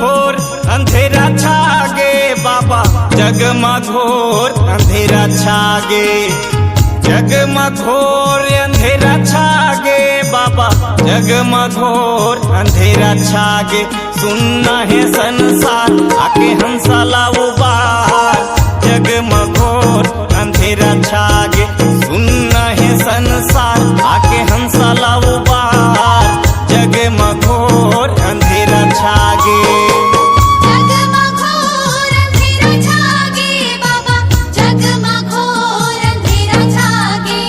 जगमघोर अंधेरा छागे बाबा, जगमघोर अंधेरा छागे, जगमघोर अंधेरा छागे बाबा, जगमघोर अंधेरा छागे। सुनना है संसार आके हंसाला उबार, जगमघोर अंधेरा छागे। सुनना है संसार आके हंसाला उबार, जगमघोर अंधेरा छागे। जगमघोर अंधेरा छागे बाबा, जगमघोर अंधेरा छागे,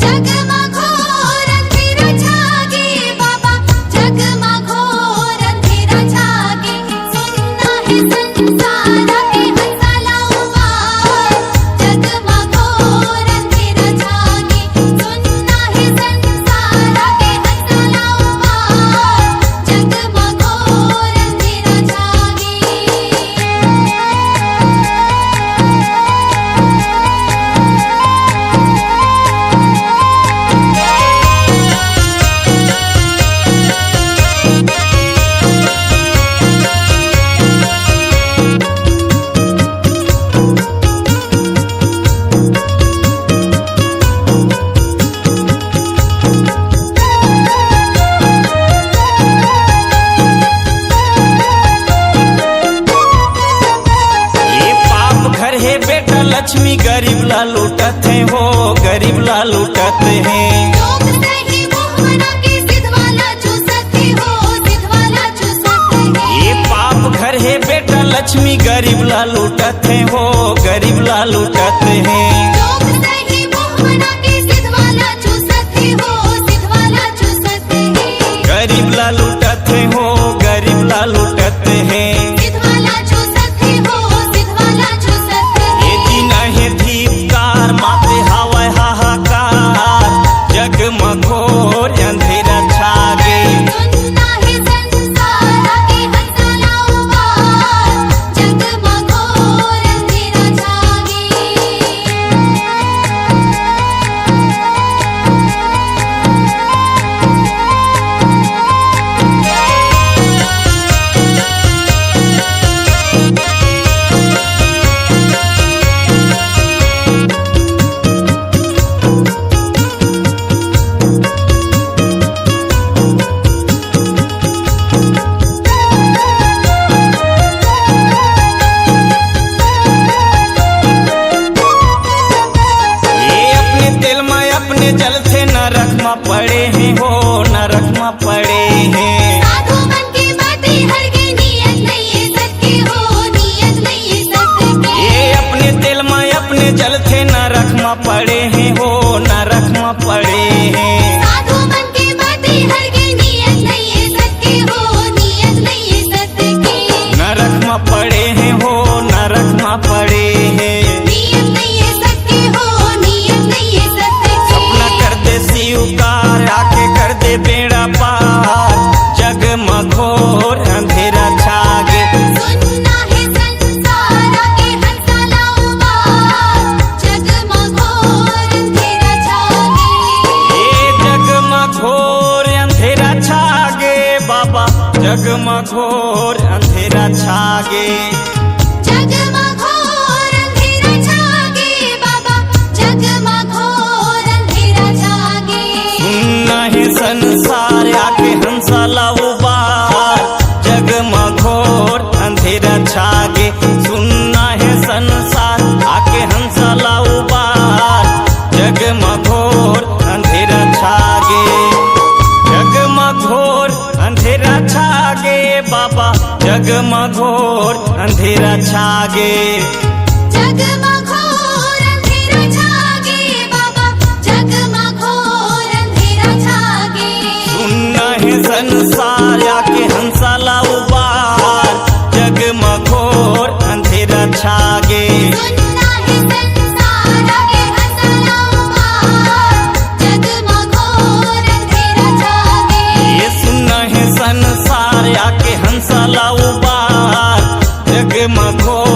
जगमघोर अंधेरा छागे बाबा, जगमघोर अंधेरा छागे। सुनना है संसार आके हंसाला उबार, जगमघोर अंधेरा छागे। सुनना है संसार आके हंसाला उबार, जगमघोर अंधेरा छागे। ये पाप घर है बेटा लक्ष्मी, गरीब ला लूटत है हो, गरीब ला लूटत है। लोग सही मुँह बना के सिद्ध वाला चूसते हो, सिद्ध वाला चूसते हैं। ये पाप घर है बेटा लक्ष्मी, गरीब ला लूटत है हो, गरीब ला लूटत है। लोग सही मुँह बना के सिद्ध वाला चूसते हो, सिद्ध वाला चूसते हैं। गरीब ला लूटत है हो, गरीब ला लूटत है। सिद्ध वाला चूसते हो, सिद्ध वाला चूसते ये हैं। दिन है दीपकार माते हवा हाहाकार, जगमघोर अंधेरा छागे। सुनना है संसार आके हंसाला उबार, जगमघोर अंधेरा छागे। ये अपने दिल में अपने जल से नरक में पड़े हैं हो, नरक में पड़े हैं। साधु मन की बातें हर के नियत नहीं है सत्य हो, नियत नहीं है सत्य की। ये अपने दिल में अपने जल से नरक में पड़े हैं हो, नरक में पड़े हैं। साधु मन की बातें हर के नियत नहीं है सत्य हो, नियत नहीं है सत्य की। नरक में पड़े हैं हो, नरक में पड़े हैं। नियत नहीं है सत्य हो, नियत नहीं है सत्य की। सपना कर दे स्वीकार आके कर दे बेड़ा पार, जगमघोर अंधेरा छागे। सुनना है संसार आके हंसाला उबार, जगमघोर अंधेरा छागे। ये जगमघोर अंधेरा छागे बाबा, जगमघोर अंधेरा छागे। जगमघोर अंधेरा छागे बाबा, जगमघोर अंधेरा छागे। सुनना है संसार आके हंसाला उबार, जगमघोर अंधेरा छागे। सुनना है संसार आके हंसाला उबार, जगमघोर अंधेरा छागे। जगमघोर अंधेरा छागे बाबा, जगमघोर अंधेरा छागे। जगमघोर अंधेरा छागे बाबा, जगमघोर अंधेरा छागे। सुनना है संसार आके हंसाला उबार, जगमघोर अंधेरा छागे। सुनना है संसार आके हंसाला उबार, जगमघोर अंधेरा छागे। ये सुनना है संसार आके हंसाला उबार, जगमघोर